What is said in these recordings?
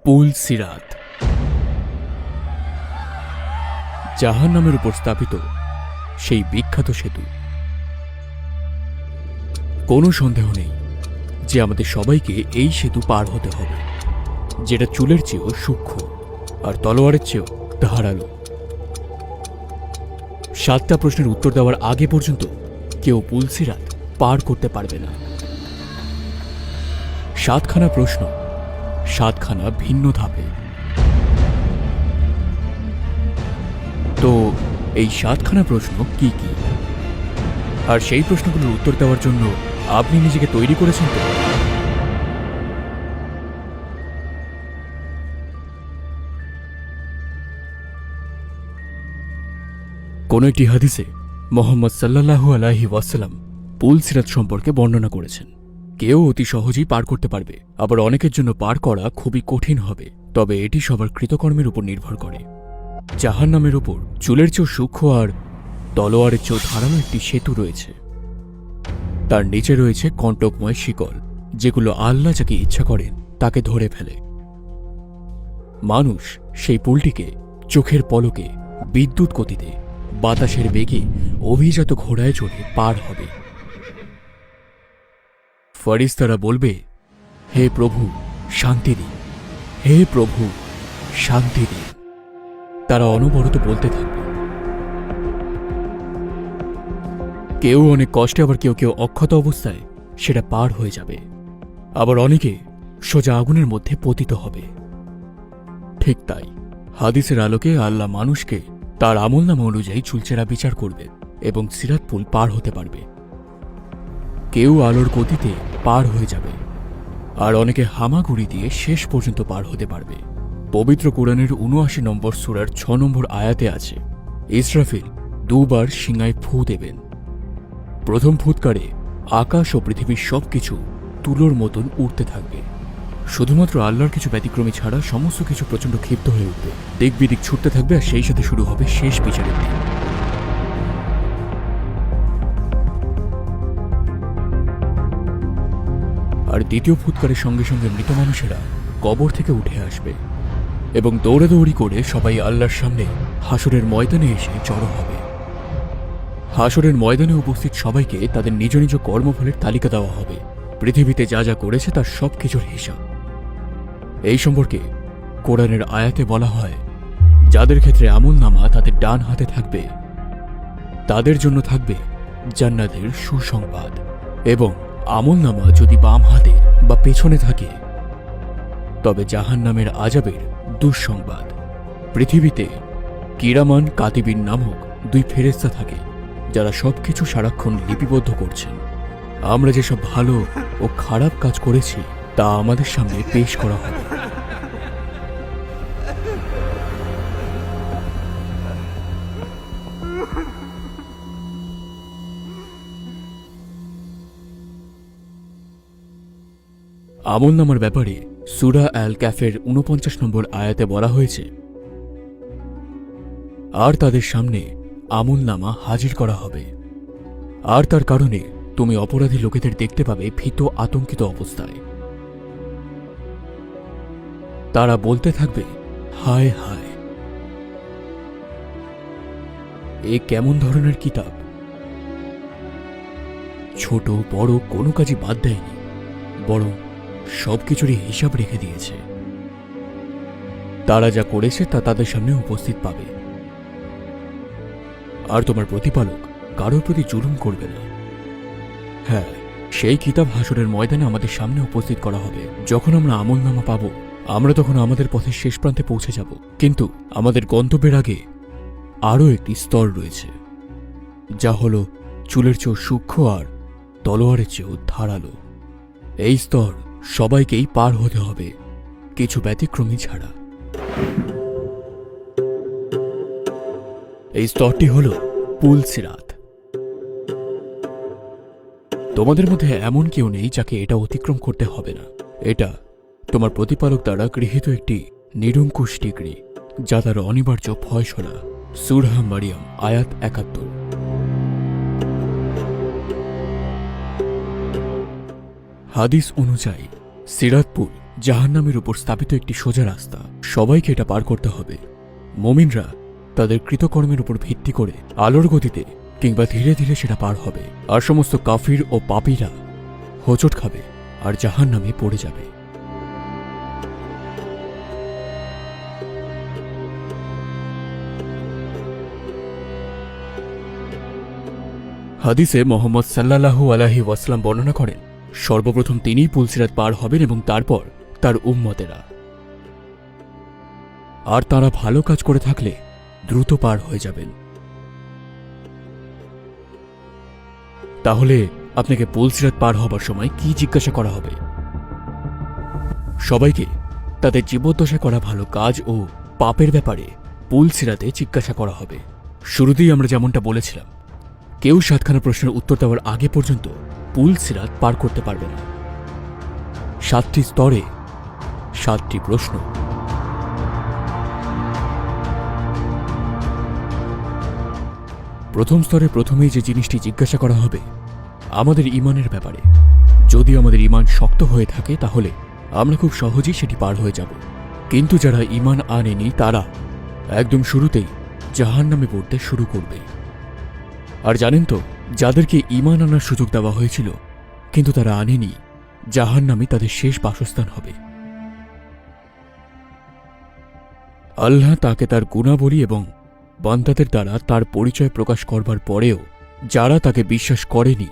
পুল সিরাত জাহান্নামের উপর স্থাপিত সেই বিখ্যাত সেতু। কোনো সন্দেহ নেই যে আমাদের সবাইকে এই সেতু পার হতে হবে, যেটা চুলের চেয়েও সূক্ষ্ম আর তলোয়ারের চেয়েও ধারালো। 7টা প্রশ্নের উত্তর দেওয়ার আগে পর্যন্ত কেউ পুল সিরাত পার করতে পারবে না। 7খানা প্রশ্ন, 7খানা ভিন্ন ধাপে। তো এই 7খানা প্রশ্ন কি কি, আর সেই প্রশ্নগুলোর উত্তর দেওয়ার জন্য আপনি নিজেকে তৈরি করেছেন তো? কোন একটি হাদিসে মোহাম্মদ সাল্লাল্লাহু আলাইহি ওয়াসাল্লাম পুল সিরাত সম্পর্কে বর্ণনা করেছেন। কেউ অতি সহজেই পার করতে পারবে, আবার অনেকের জন্য পার করা খুবই কঠিন হবে। তবে এটি সবার কৃতকর্মের উপর নির্ভর করে। জাহান্নামের উপর চুলের চেয়েও সূক্ষ্ম আর তলোয়ারের চেয়েও ধারালো একটি সেতু রয়েছে। তার নিচে রয়েছে কণ্টকময় শিকল, যেগুলো আল্লাহ যাকে ইচ্ছা করেন তাকে ধরে ফেলে। মানুষ সেই পুলটিকে চোখের পলকে, বিদ্যুৎ গতিতে, বাতাসের বেগে, অভিজাত ঘোড়ায় চড়ে পার হবে। ফেরেশতারা বলবে, হে প্রভু শান্তি দিন, হে প্রভু শান্তি দিন। তারা অনবরত বলতে থাকবে। কেউ অনেক কষ্টে, আবার কেউ কেউ অক্ষত অবস্থায় সেটা পার হয়ে যাবে। আবার অনেকে সোজা আগুনের মধ্যে পতিত হবে। ঠিক তাই, হাদিসের আলোকে আল্লাহ মানুষকে তার আমলনামা অনুযায়ী চুলচেরা বিচার করবে এবং সিরাত পুল পার হতে পারবে। কেউ আলোর গতিতে পার হয়ে যাবে, আর অনেকে হামাগুড়ি দিয়ে শেষ পর্যন্ত পার হতে পারবে। পবিত্র কোরআনের ৭৯ নম্বর সূরার ৬ নম্বর আয়াতে আছে, ইসরাফিল 2 বার শিঙায় ফু দেবেন। প্রথম ফুৎকারে আকাশ ও পৃথিবীর সবকিছু তুলোর মতন উড়তে থাকবে। শুধুমাত্র আল্লাহর কিছু ব্যতিক্রমী ছাড়া সমস্ত কিছু প্রচণ্ড ক্ষিপ্ত হয়ে উঠবে, দিক বিদিক ছুটতে থাকবে, আর সেই সাথে শুরু হবে শেষ বিচারের দিন। আর দ্বিতীয় ফুৎকারের সঙ্গে সঙ্গে মৃত মানুষেরা কবর থেকে উঠে আসবে এবং দৌড়াদৌড়ি করে সবাই আল্লাহর সামনে হাসরের ময়দানে এসে জড়ো হবে। হাসরের ময়দানে উপস্থিত সবাইকে তাদের নিজ নিজ কর্মফলের তালিকা দেওয়া হবে। পৃথিবীতে যা যা করেছে তার সব কিছুর হিসাব। এই সম্পর্কে কোরআনের আয়াতে বলা হয়, যাদের ক্ষেত্রে আমলনামা তাদের ডান হাতে থাকবে তাদের জন্য থাকবে জান্নাতের সুসংবাদ, এবং আমলনামা যদি বাম হাতে বা পেছনে থাকে তবে জাহান্নামের আযাবের দুঃসংবাদ। পৃথিবীতে কিরামান কাতিবিন নামক 2 ফেরেশতা থাকে, যারা সবকিছু সারাক্ষণ লিপিবদ্ধ করছেন। আমরা যেসব ভালো ও খারাপ কাজ করেছি তা আমাদের সামনে পেশ করা হবে। আমলনামার ব্যাপারে সূরা আল কাফের ৪৯ নম্বর আয়াতে বলা হয়েছে, আর তাদের সামনে আমলনামা হাজির করা হবে, আর তার কারণে তুমি অপরাধী লোকেদের দেখতে পাবে ভীত আতঙ্কিত অবস্থায়। তারা বলতে থাকবে, হায় হায়, এ কেমন ধরনের কিতাব! ছোট বড় কোনো কাজই বাদ দেয়নি, বরং সবকিছুরই হিসাব রেখে দিয়েছে। তারা যা করেছে তা তাদের সামনে উপস্থিত পাবে। আর তোমার প্রতিপালক কারোর প্রতি জুলুম করবে না। হ্যাঁ, সেই কিতাব হাসরের ময়দানে আমাদের সামনে উপস্থিত করা হবে। যখন আমরা আমলনামা পাব, আমরা তখন আমাদের পথের শেষ প্রান্তে পৌঁছে যাব। কিন্তু আমাদের গন্তব্যের আগে আরও একটি স্তর রয়েছে, যা হল চুলের চেয়েও সূক্ষ্ম আর তলোয়ারের চেয়েও ধারালো। এই স্তর সবাইকেই পার হতে হবে, কিছু ব্যতিক্রমী ছাড়া। এই স্তরটি হল পুল সিরাত। তোমাদের মধ্যে এমন কেউ নেই যাকে এটা অতিক্রম করতে হবে না। এটা তোমার প্রতিপালক দ্বারা গৃহীত একটি নিরঙ্কুশ ডিগ্রি, যা তার অনিবার্য ফয়সালা। সূরা মারিয়াম আয়াত ৭১। হাদিস অনুযায়ী সিরাত পুল জাহান্নামের উপর স্থাপিত একটি সোজা রাস্তা। সবাইকে এটা পার করতে হবে। মুমিনরা তাদের কৃতকর্মের উপর ভিত্তি করে আলোর গতিতে কিংবা ধীরে ধীরে সেটা পার হবে, আর সমস্ত কাফির ও পাপীরা হোঁচট খাবে আর জাহান্নামে পড়ে যাবে। হাদিসে মোহাম্মদ সাল্লাল্লাহু আলাইহি ওয়াসাল্লাম বর্ণনা করেন, সর্বপ্রথম তিনিই পুলসিরাত পার হবেন এবং তারপর তার উম্মতেরা। আর তারা ভালো কাজ করে থাকলে দ্রুত পার হয়ে যাবেন। তাহলে আপনাকে পুলসিরাত পার হবার সময় কি জিজ্ঞাসা করা হবে? সবাইকে তাদের জীবদ্দশায় করা ভালো কাজ ও পাপের ব্যাপারে পুলসিরাতে জিজ্ঞাসা করা হবে। শুরুতেই আমরা যেমনটা বলেছিলাম, কেউ 7খানা প্রশ্নের উত্তর দেওয়ার আগে পর্যন্ত পুলসিরাত পার করতে পারবে না। 7টি স্তরে 7টি প্রশ্ন। প্রথম স্তরে প্রথমেই যে জিনিসটি জিজ্ঞাসা করা হবে আমাদের ঈমানের ব্যাপারে। যদি আমাদের ঈমান শক্ত হয়ে থাকে তাহলে আমরা খুব সহজেই সেটি পার হয়ে যাব, কিন্তু যারা ঈমান আনেনি তারা একদম শুরুতেই জাহান্নামে পড়তে শুরু করবে। আর জানেন তো, যাদেরকে ঈমান আনার সুযোগ দেওয়া হয়েছিল কিন্তু তারা আনেনি, জাহান্নামই তাদের শেষ বাসস্থান হবে। আল্লাহ তাকে তার গুণাবলী এবং বান্দাদের দ্বারা তার পরিচয় প্রকাশ করবার পরেও যারা তাকে বিশ্বাস করেনি,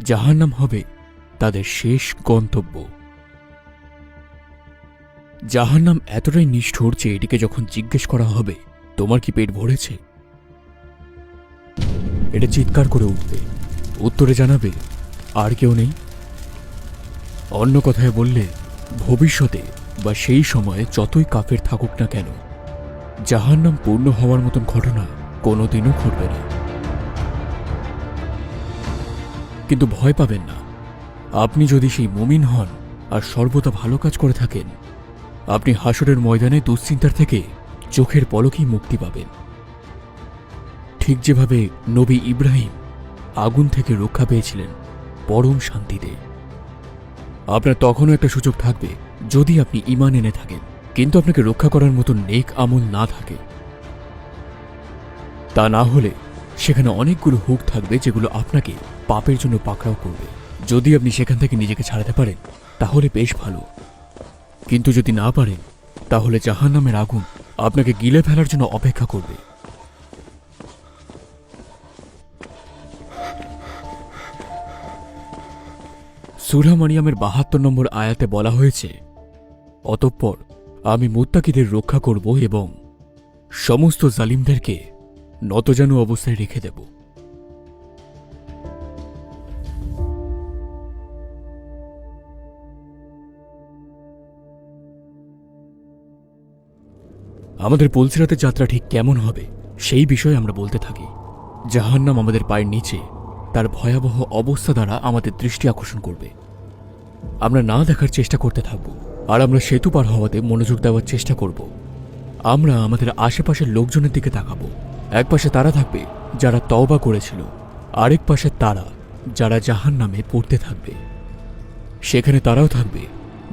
জাহান্নাম হবে তাদের শেষ গন্তব্য। জাহান্নাম এতটাই নিষ্ঠুর যে এটিকে যখন জিজ্ঞেস করা হবে, তোমার কি পেট ভরেছে, এটা চিৎকার করে উঠবে। উত্তরে জানাবে, আর কেউ নেই। অন্য কথায় বললে, ভবিষ্যতে বা সেই সময়ে যতই কাফের থাকুক না কেন, জাহান্নাম পূর্ণ হওয়ার মতন ঘটনা কোনোদিনও ঘটবে না। কিন্তু ভয় পাবেন না, আপনি যদি সেই মুমিন হন আর সর্বদা ভালো কাজ করে থাকেন, আপনি হাসরের ময়দানে দুশ্চিন্তার থেকে চোখের পলকেই মুক্তি পাবেন। ঠিক যেভাবে নবী ইব্রাহিম আগুন থেকে রক্ষা পেয়েছিলেন পরম শান্তিতে। আপনার তখনও একটা সুযোগ থাকবে যদি আপনি ঈমান এনে থাকেন, কিন্তু আপনাকে রক্ষা করার মতো নেক আমল না থাকে। তা না হলে সেখানে অনেকগুলো হুক থাকবে যেগুলো আপনাকে পাপের জন্য পাকড়াও করবে। যদি আপনি সেখান থেকে নিজেকে ছাড়াতে পারেন তাহলে বেশ ভালো, কিন্তু যদি না পারেন তাহলে জাহান্নামের আগুন আপনাকে গিলে ফেলার জন্য অপেক্ষা করবে। সূরা মারিয়ামের 72 নম্বর আয়াতে বলা হয়েছে, অতঃপর আমি মুত্তাকিদের রক্ষা করব এবং সমস্ত জালিমদেরকে নতজানু অবস্থায় রেখে দেব। আমাদের পুলসিরাতের যাত্রা ঠিক কেমন হবে সেই বিষয়ে আমরা বলতে থাকি। জাহান্নাম আমাদের পায়ের নিচে তার ভয়াবহ অবস্থা দ্বারা আমাদের দৃষ্টি আকর্ষণ করবে। আমরা না দেখার চেষ্টা করতে থাকব, আর আমরা সেতু পার হওয়াতে মনোযোগ দেওয়ার চেষ্টা করব। আমরা আমাদের আশেপাশের লোকজনের দিকে তাকাবো। এক পাশে তারা থাকবে যারা তওবা করেছিল, আরেক পাশে তারা যারা জাহান্নামে পড়তে থাকবে। সেখানে তারাও থাকবে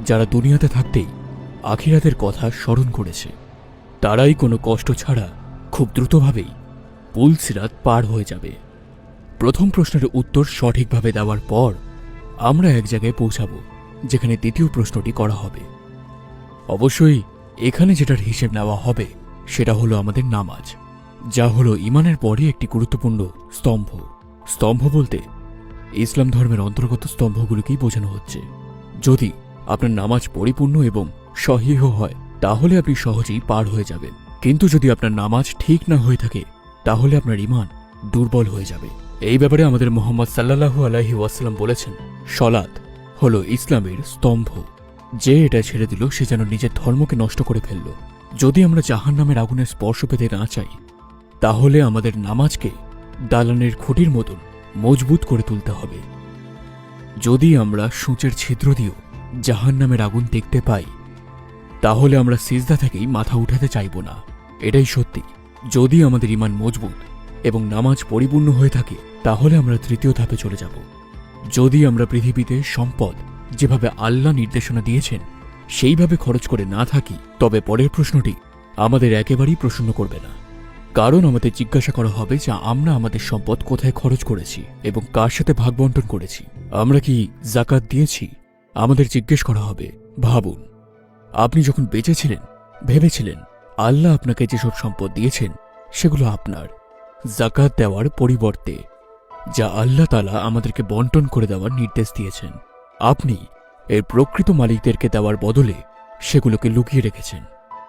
যারা দুনিয়াতে থাকতেই আখিরাতের কথা স্মরণ করেছে। তারাই কোনো কষ্ট ছাড়া খুব দ্রুতভাবেই পুলসিরাত পার হয়ে যাবে। প্রথম প্রশ্নের উত্তর সঠিকভাবে দেওয়ার পর আমরা এক জায়গায় পৌঁছাব যেখানে দ্বিতীয় প্রশ্নটি করা হবে। অবশ্যই এখানে যেটার হিসেব নেওয়া হবে সেটা হলো আমাদের নামাজ, যা হলো ঈমানের পরে একটি গুরুত্বপূর্ণ স্তম্ভ। স্তম্ভ বলতে ইসলাম ধর্মের অন্তর্গত স্তম্ভগুলোকেই বোঝানো হচ্ছে। যদি আপনার নামাজ পরিপূর্ণ এবং সহিহ হয় তাহলে আপনি সহজেই পার হয়ে যাবেন, কিন্তু যদি আপনার নামাজ ঠিক না হয়ে থাকে তাহলে আপনার ঈমান দুর্বল হয়ে যাবে। এই ব্যাপারে আমাদের মুহাম্মদ সাল্লাল্লাহু আলাইহি ওয়াসাল্লাম বলেছেন, সলাত হলো ইসলামের স্তম্ভ। যে এটা ছেড়ে দিল সে যেন নিজের ধর্মকে নষ্ট করে ফেলল। যদি আমরা জাহান্নামের আগুনের স্পর্শ পেতে না চাই তাহলে আমাদের নামাজকে দালানের খুঁটির মতন মজবুত করে তুলতে হবে। যদি আমরা সূঁচের ছিদ্র দিয়েও জাহান্নামের আগুন দেখতে পাই তাহলে আমরা সিজদা থেকেই মাথা উঠাতে চাইব না। এটাই সত্যি। যদি আমাদের ঈমান মজবুত এবং নামাজ পরিপূর্ণ হয়ে থাকে তাহলে আমরা তৃতীয় ধাপে চলে যাব। যদি আমরা পৃথিবীতে সম্পদ যেভাবে আল্লাহ নির্দেশনা দিয়েছেন সেইভাবে খরচ করে না থাকি, তবে পরের প্রশ্নটি আমাদের একেবারেই প্রসন্ন করবে না। কারণ আমাদের জিজ্ঞাসা করা হবে যে আমরা আমাদের সম্পদ কোথায় খরচ করেছি এবং কার সাথে ভাগ বন্টন করেছি। আমরা কি জাকাত দিয়েছি? আমাদের জিজ্ঞেস করা হবে, ভাবুন, আপনি যখন বেঁচে ছিলেন ভেবেছিলেন আল্লাহ আপনাকে যেসব সম্পদ দিয়েছেন সেগুলো আপনার, জাকাত দেওয়ার পরিবর্তে, যা আল্লাহ তাআলা আমাদেরকে বন্টন করে দেওয়ার নির্দেশ দিয়েছেন। আপনি এর প্রকৃত মালিকদেরকে দেওয়ার বদলে সেগুলোকে লুকিয়ে রেখেছেন,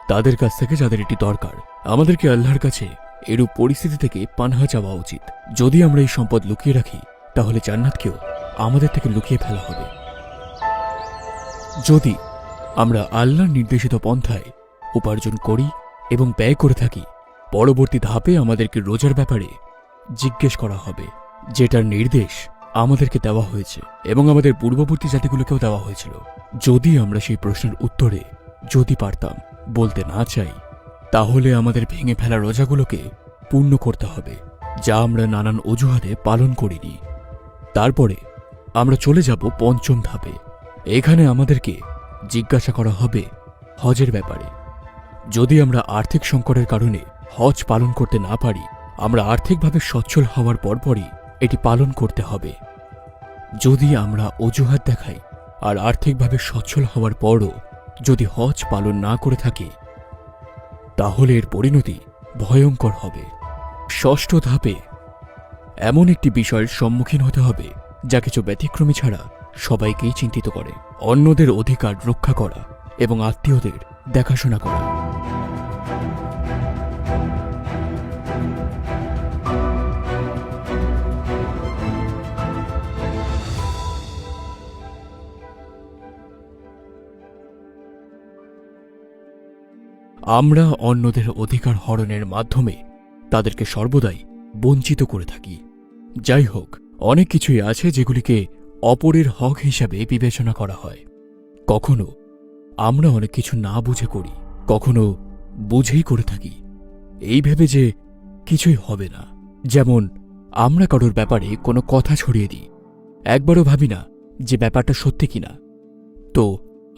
তাদের কাছ থেকে যাদের এটি দরকার। আমাদেরকে আল্লাহর কাছে এরূপ পরিস্থিতি থেকে পানাহা চাওয়া উচিত। যদি আমরা এই সম্পদ লুকিয়ে রাখি, তাহলে জান্নাতকেও আমাদের থেকে লুকিয়ে ফেলা হবে। যদি আমরা আল্লাহর নির্দেশিত পন্থায় উপার্জন করি এবং ব্যয় করে থাকি, পরবর্তী ধাপে আমাদেরকে রোজার ব্যাপারে জিজ্ঞেস করা হবে, যেটার নির্দেশ আমাদেরকে দেওয়া হয়েছে এবং আমাদের পূর্ববর্তী জাতিগুলোকেও দেওয়া হয়েছিল। যদি আমরা সেই প্রশ্নের উত্তরে যদি পারতাম বলতে না চাই, তাহলে আমাদের ভেঙে ফেলা রোজাগুলোকে পূর্ণ করতে হবে, যা আমরা নানান অজুহাতে পালন করিনি। তারপরে আমরা চলে যাব পঞ্চম ধাপে। এখানে আমাদেরকে জিজ্ঞাসা করা হবে হজের ব্যাপারে। যদি আমরা আর্থিক সংকটের কারণে হজ পালন করতে না পারি, আমরা আর্থিকভাবে সচ্ছল হওয়ার পরপরই এটি পালন করতে হবে। যদি আমরা অজুহাত দেখাই আর আর্থিকভাবে সচ্ছল হওয়ার পরও যদি হজ পালন না করে থাকি, তাহলে এর পরিণতি ভয়ঙ্কর হবে। ষষ্ঠ ধাপে এমন একটি বিষয়ের সম্মুখীন হতে হবে যা কিছু ব্যতিক্রমী ছাড়া সবাইকেই চিন্তিত করে: অন্যদের অধিকার রক্ষা করা এবং আত্মীয়দের দেখাশোনা করা। আমরা অন্যদের অধিকার হরণের মাধ্যমে তাদেরকে সর্বদাই বঞ্চিত করে থাকি। যাই হোক, অনেক কিছুই আছে যেগুলিকে অপরের হক হিসাবে বিবেচনা করা হয়। কখনো আমরা অনেক কিছু না বুঝে করি, কখনো বুঝেই করে থাকি, এই ভেবে যে কিছুই হবে না। যেমন আমরা কারোর ব্যাপারে কোনো কথা ছড়িয়ে দিই, একবারও ভাবি না যে ব্যাপারটা সত্যি কিনা, তো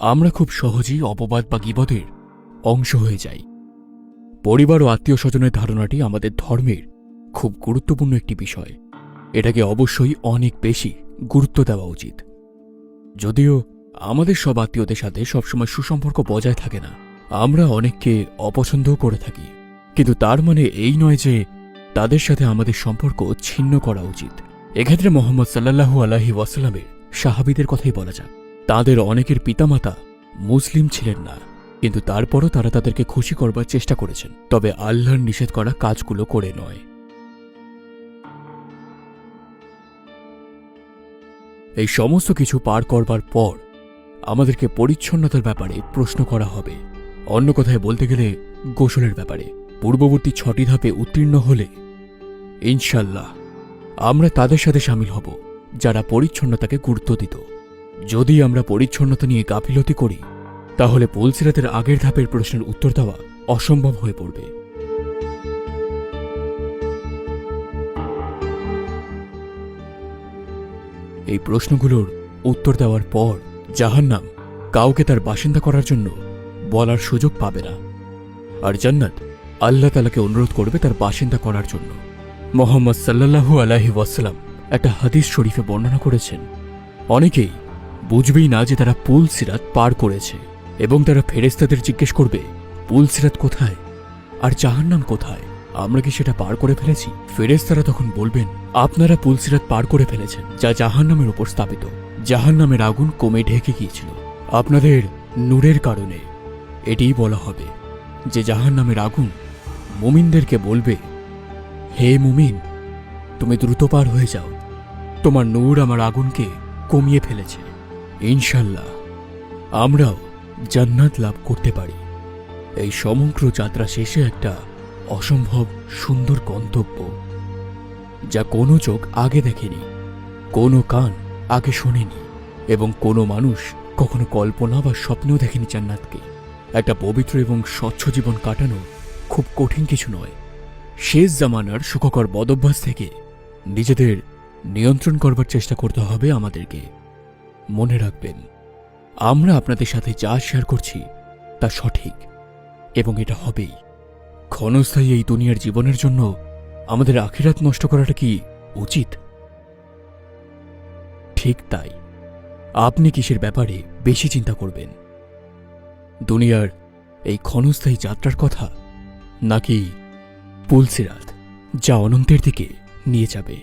আমরা খুব সহজেই অপবাদ বা গীবতের অংশ হয়ে যাই। পরিবার ও আত্মীয় স্বজনের ধারণাটি আমাদের ধর্মের খুব গুরুত্বপূর্ণ একটি বিষয়। এটাকে অবশ্যই অনেক বেশি গুরুত্ব দেওয়া উচিত। যদিও আমাদের সব আত্মীয়দের সাথে সবসময় সুসম্পর্ক বজায় থাকে না, আমরা অনেককে অপছন্দও করে থাকি, কিন্তু তার মানে এই নয় যে তাদের সাথে আমাদের সম্পর্ক ছিন্ন করা উচিত। এক্ষেত্রে মোহাম্মদ সাল্লাল্লাহু আলাইহি ওয়াসাল্লামের সাহাবীদের কথাই বলা যাক। তাদের অনেকের পিতামাতা মুসলিম ছিলেন না, কিন্তু তারপরও তারা তাদেরকে খুশি করবার চেষ্টা করেছেন, তবে আল্লাহর নিষেধ করা কাজগুলো করে নয়। এই সমস্ত কিছু পার করবার পর আমাদেরকে পরিচ্ছন্নতার ব্যাপারে প্রশ্ন করা হবে। অন্য কথায় বলতে গেলে গোসলের ব্যাপারে। পূর্ববর্তী 6টি ধাপে উত্তীর্ণ হলে ইনশাল্লাহ আমরা তাদের সাথে সামিল হব যারা পরিচ্ছন্নতাকে গুরুত্ব দিত। যদি আমরা পরিচ্ছন্নতা নিয়ে গাফিলতি করি, তাহলে পুলসিরাতের আগের ধাপের প্রশ্নের উত্তর দেওয়া অসম্ভব হয়ে পড়বে। এই প্রশ্নগুলোর উত্তর দেওয়ার পর জাহান্নাম কাউকে তার বাসিন্দা করার জন্য বলার সুযোগ পাবে না, আর জান্নাত আল্লাহ তাআলাকে অনুরোধ করবে তার বাসিন্দা করার জন্য। মুহাম্মদ সাল্লাল্লাহু আলাইহি ওয়াসাল্লাম একটা হাদিস শরীফে বর্ণনা করেছেন, অনেকেই বুঝবেই না যে তারা পুলসিরাত পার করেছে এবং তারা ফেরেশতাদের জিজ্ঞেস করবে, পুলসিরাত কোথায় আর জাহান্নাম কোথায়? আমরা কি সেটা পার করে ফেলেছি? ফেরেশতারা তখন বলবেন, আপনারা পুলসিরাত পার করে ফেলেছেন, যা জাহান্নামের উপর স্থাপিত। জাহান্নামের আগুন কমে ঢেকে গিয়েছিল আপনাদের নূরের কারণে। এটিই বলা হবে যে জাহান্নামের আগুন মুমিনদেরকে বলবে, হে মুমিন, তুমি দ্রুত পার হয়ে যাও, তোমার নূর আমার আগুনকে কমিয়ে ফেলেছে। ইনশাল্লাহ আমরাও জান্নাত লাভ করতে পারি। এই সমগ্র যাত্রা শেষে একটা অসম্ভব সুন্দর গন্তব্য, যা কোনো চোখ আগে দেখেনি, কোনো কান আগে শোনেনি এবং কোনো মানুষ কখনো কল্পনা বা স্বপ্নেও দেখেনি জান্নাতকে। একটা পবিত্র এবং স্বচ্ছ জীবন কাটানো খুব কঠিন কিছু নয়। শেষ জামানার সুখকর বদভ্যাস থেকে নিজেদের নিয়ন্ত্রণ করবার চেষ্টা করতে হবে আমাদেরকে। মনে রাখবেন, আমরা আপনাদের সাথে যা শেয়ার করছি তা সঠিক এবং এটা হবেই। ক্ষণস্থায়ী এই দুনিয়ার জীবনের জন্য আমাদের আখিরাত নষ্ট করাটা কি উচিত? ঠিক তাই। আপনি কিসের ব্যাপারে বেশি চিন্তা করবেন, দুনিয়ার এই ক্ষণস্থায়ী যাত্রার কথা, নাকি পুলসিরাত যা অনন্তের দিকে নিয়ে যাবে?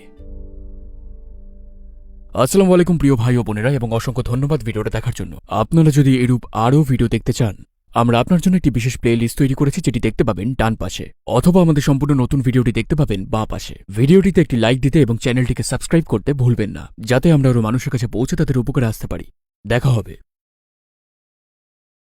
আসসালামু আলাইকুম প্রিয় ভাই ও বোনেরা, এবং অসংখ্য ধন্যবাদ ভিডিওটা দেখার জন্য। আপনারা যদি এরূপ আরও ভিডিও দেখতে চান, আমরা আপনার জন্য একটি বিশেষ প্লে লিস্ট তৈরি করেছি, যেটি দেখতে পাবেন ডান পাশে, অথবা আমাদের সম্পূর্ণ নতুন ভিডিওটি দেখতে পাবেন বাঁ পাশে। ভিডিওটিতে একটি লাইক দিতে এবং চ্যানেলটিকে সাবস্ক্রাইব করতে ভুলবেন না, যাতে আমরা আরও মানুষের কাছে পৌঁছে তাদের উপকারে আসতে পারি। দেখা হবে।